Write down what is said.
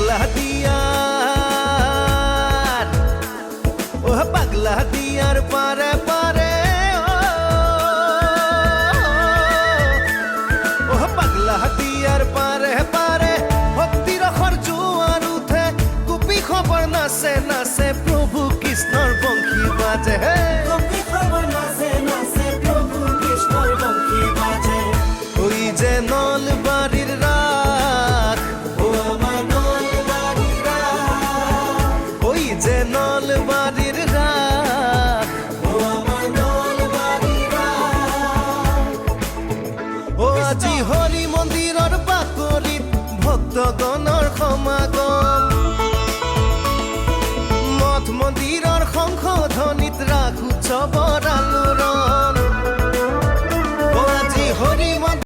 পাগলা দিয়ার ও পাগলা দিয়ার পারে পারে ও পাগলা দিয়ার পারে পারে ভক্তির খর জোয়ার উঠে গোপী খবর নাচে নাচে প্রভু কৃষ্ণর বংশী বাজে গোপী খবর নাচে নাচে প্রভু কৃষ্ণর বংশী বাজে। ওই যে নলবাড়ির রাত ও আমার নলবাড়ির রাত, ওই যে নলবাড়ির রাত ও আমার নলবাড়ির রাত। ও আজি হৰি মন্দিৰৰ বাকৰিত ভক্তগণৰ সমাগম মঠ মন্দিৰৰ শংখ ধ্বনিত ৰাস উৎসৱৰ আলোড়ন